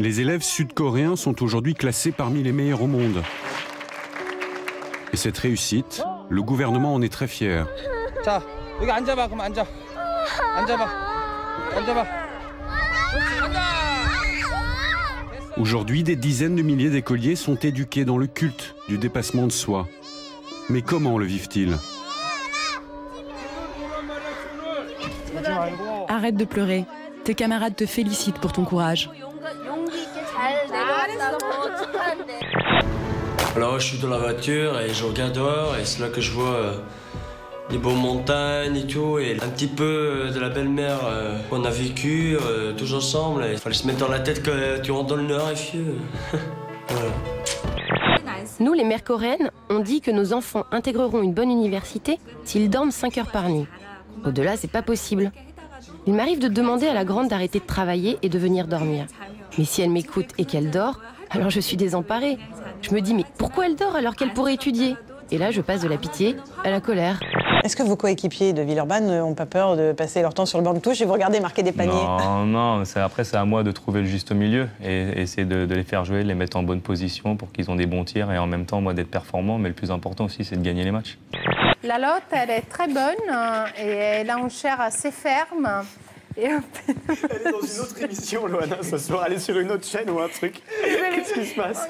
Les élèves sud-coréens sont aujourd'hui classés parmi les meilleurs au monde. Et cette réussite, le gouvernement en est très fier. 자, 여기 앉아봐. 그럼 앉아. 앉아봐. 앉아봐. Aujourd'hui, des dizaines de milliers d'écoliers sont éduqués dans le culte du dépassement de soi. Mais comment le vivent-ils? Arrête de pleurer. Tes camarades te félicitent pour ton courage. Alors je suis dans la voiture et je regarde dehors et c'est là que je vois des beaux montagnes et tout et un petit peu de la belle-mer qu'on a vécu tous ensemble. Il fallait se mettre dans la tête que tu rentres dans le Nord et fieux. Voilà. Nous, les mères coréennes, on dit que nos enfants intégreront une bonne université s'ils dorment 5 heures par nuit. Au-delà, c'est pas possible. Il m'arrive de demander à la grande d'arrêter de travailler et de venir dormir. Mais si elle m'écoute et qu'elle dort, alors je suis désemparée. Je me dis, mais pourquoi elle dort alors qu'elle pourrait étudier? Et là, je passe de la pitié à la colère. Est-ce que vos coéquipiers de Villeurbanne n'ont pas peur de passer leur temps sur le banc de touche et vous regardez marquer des paniers? Non, après c'est à moi de trouver le juste milieu et essayer de les faire jouer, de les mettre en bonne position pour qu'ils ont des bons tirs et en même temps, moi, d'être performant. Mais le plus important aussi, c'est de gagner les matchs. La Lotte, elle est très bonne et elle a une chair assez ferme. Elle est dans une autre émission, Loana, ce soir. Elle est sur une autre chaîne ou un truc. Qu'est-ce qui se passe?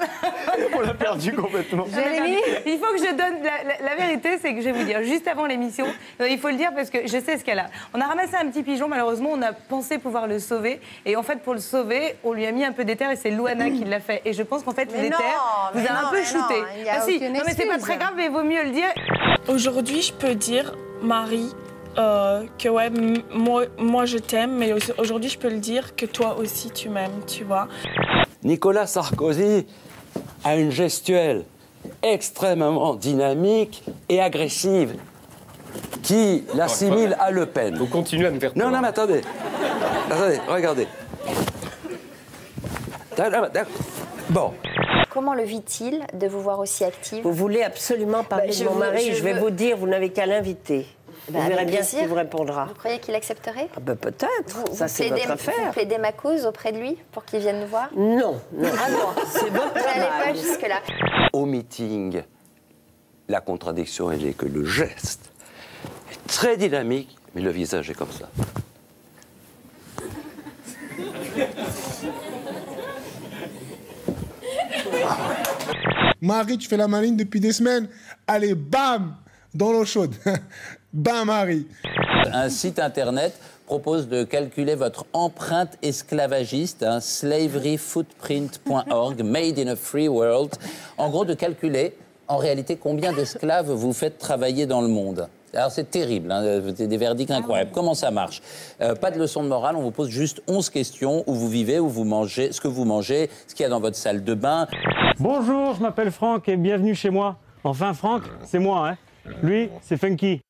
On l'a perdu complètement. Jérémy, il faut que je donne... La vérité, c'est que je vais vous dire, juste avant l'émission, il faut le dire parce que je sais ce qu'elle a. On a ramassé un petit pigeon, malheureusement, on a pensé pouvoir le sauver. Et en fait, pour le sauver, on lui a mis un peu d'éther et c'est Loana qui l'a fait. Et je pense qu'en fait, l'éther vous a un peu shooté. Ah si, non mais c'est pas très grave, mais il vaut mieux le dire. Aujourd'hui, je peux dire, Marie, que ouais, moi je t'aime, mais aujourd'hui je peux le dire que toi aussi tu m'aimes, tu vois. Nicolas Sarkozy a une gestuelle extrêmement dynamique et agressive qui l'assimile à Le Pen. Vous continuez à me faire peur. Non, mais attendez. Attendez, regardez. Bon. Comment le vit-il de vous voir aussi active? Vous voulez absolument parler de mon mari, je vais vous dire, vous n'avez qu'à l'inviter. Vous verrez bien ce qu'il vous répondra. Vous croyez qu'il accepterait? Peut-être, ça c'est votre affaire. Vous plaidez ma cause auprès de lui pour qu'il vienne nous voir? Non. Ah non, c'est votre travail. Vous n'allez pas jusque-là. Au meeting, la contradiction, elle est que le geste est très dynamique, mais le visage est comme ça. Marie, tu fais la maline depuis des semaines. Allez, bam, dans l'eau chaude. Bam, Marie. Un site internet propose de calculer votre empreinte esclavagiste, slaveryfootprint.org, made in a free world. En gros, de calculer, en réalité, combien d'esclaves vous faites travailler dans le monde. Alors, c'est terrible, des verdicts incroyables. Comment ça marche? Pas de leçon de morale, on vous pose juste 11 questions, où vous vivez, où vous mangez, ce que vous mangez, ce qu'il y a dans votre salle de bain. Bonjour, je m'appelle Franck et bienvenue chez moi. Enfin, Franck, c'est moi, hein. Lui, c'est Funky.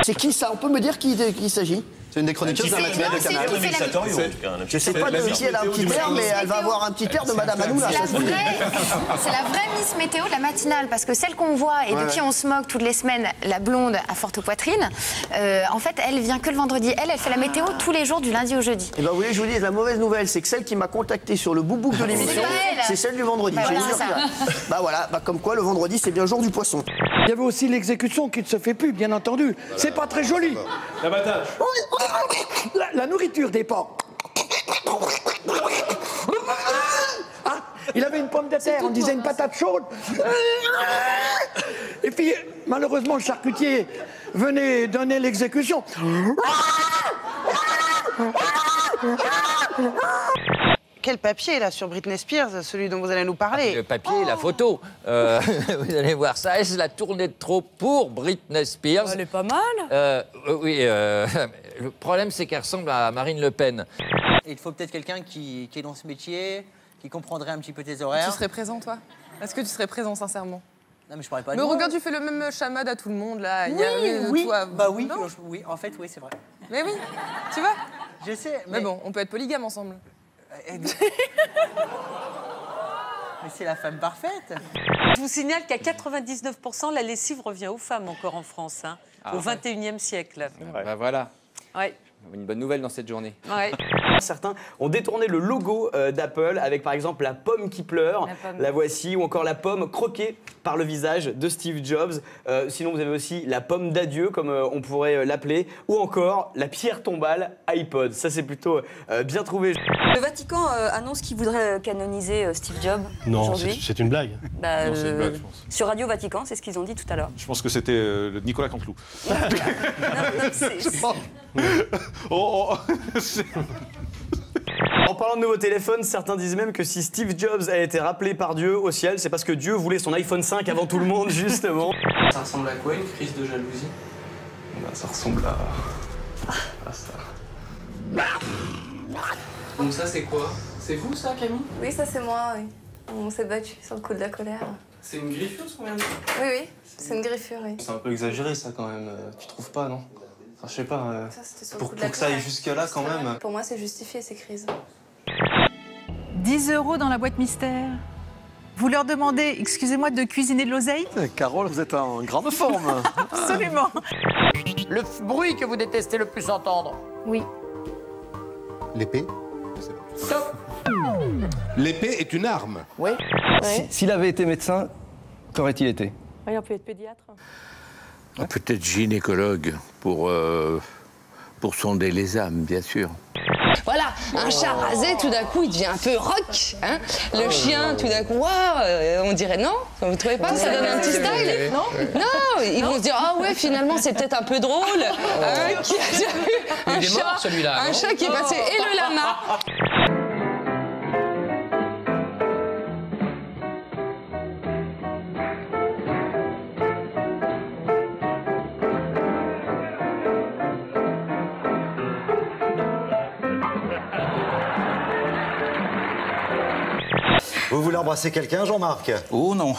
C'est qui ça? On peut me dire qui il s'agit? C'est une des chroniqueuses d'un matinal de Canal. Je sais pas de qui elle a un petit air, mais elle va avoir un petit air de Madame Hanouna. C'est la vraie Miss Météo de la matinale, parce que celle qu'on voit, et depuis on se moque toutes les semaines, la blonde à forte poitrine, en fait, elle vient que le vendredi. Elle fait la météo tous les jours du lundi au jeudi. Et ben vous voulez que je vous dise, la mauvaise nouvelle, c'est que celle qui m'a contacté sur le boubouk de l'émission, c'est celle du vendredi. Bah voilà, comme quoi le vendredi, c'est bien jour du poisson. Il y avait aussi l'exécution qui ne se fait plus, bien entendu. C'est pas très joli. L'abattage. La nourriture des porcs. Ah, il avait une pomme de terre, on disait une patate chaude. Et puis, malheureusement, le charcutier venait donner l'exécution. Quel papier, là, sur Britney Spears, celui dont vous allez nous parler? Le papier, la photo. Vous allez voir ça. Est-ce la tournée de trop pour Britney Spears? Elle est pas mal. Oui, le problème, c'est qu'elle ressemble à Marine Le Pen. Il faut peut-être quelqu'un qui est dans ce métier, qui comprendrait un petit peu tes horaires. Tu serais présent, toi? Est-ce que tu serais présent, sincèrement? Non, mais je parlais pas de Mais moi. regarde, tu fais le même chamade à tout le monde, là. Oui, toi, bah oui, oui, en fait, oui, c'est vrai. Mais oui, tu vois? Je sais, mais bon, on peut être polygame ensemble. Mais c'est la femme parfaite. Je vous signale qu'à 99%, la lessive revient aux femmes encore en France, au 21e siècle. Bah voilà. Ouais. Une bonne nouvelle dans cette journée. Ouais. Certains ont détourné le logo d'Apple avec par exemple la pomme qui pleure, la voici, ou encore la pomme croquée par le visage de Steve Jobs. Sinon vous avez aussi la pomme d'adieu comme on pourrait l'appeler, ou encore la pierre tombale iPod. Ça c'est plutôt bien trouvé. Le Vatican annonce qu'il voudrait canoniser Steve Jobs aujourd'hui. C'est une blague. Non, c'est une blague, je pense. Sur Radio Vatican, c'est ce qu'ils ont dit tout à l'heure. Je pense que c'était Nicolas Canteloup. En parlant de nouveaux téléphones, certains disent même que si Steve Jobs a été rappelé par Dieu au ciel, c'est parce que Dieu voulait son iPhone 5 avant tout le monde, justement. Ça ressemble à quoi, une crise de jalousie? Ça ressemble à ça. Donc ça, c'est quoi? C'est vous, ça, Camille? Oui, ça c'est moi, oui. On s'est battu sur le coup de la colère. C'est une griffure, ce qu'on vient de dire? Oui, oui, c'est une griffure, oui. C'est un peu exagéré, ça, quand même. Tu trouves pas, non? Enfin, je sais pas. Ça, c'était sur le pour coup de la que ça aille colère. jusque-là, quand même. Pour moi, c'est justifié, ces crises. 10 € dans la boîte mystère. Vous leur demandez, excusez-moi, de cuisiner de l'oseille? Carole, vous êtes en grande forme. Absolument. Le bruit que vous détestez le plus entendre? Oui. L'épée? Stop. L'épée est une arme. Oui. S'il avait été médecin, qu'aurait-il été? Il peut être pédiatre. Peut-être gynécologue pour sonder les âmes, bien sûr. Voilà, un chat rasé, tout d'un coup, il devient un peu rock. Hein. Le chien, tout d'un coup, waouh, on dirait non. Vous trouvez pas? Ça donne un petit style. Non, ils vont se dire, ah ouais, finalement, c'est peut-être un peu drôle. Qui a déjà vu un chat qui est passé et le lama. Vous voulez embrasser quelqu'un, Jean-Marc? Oh non.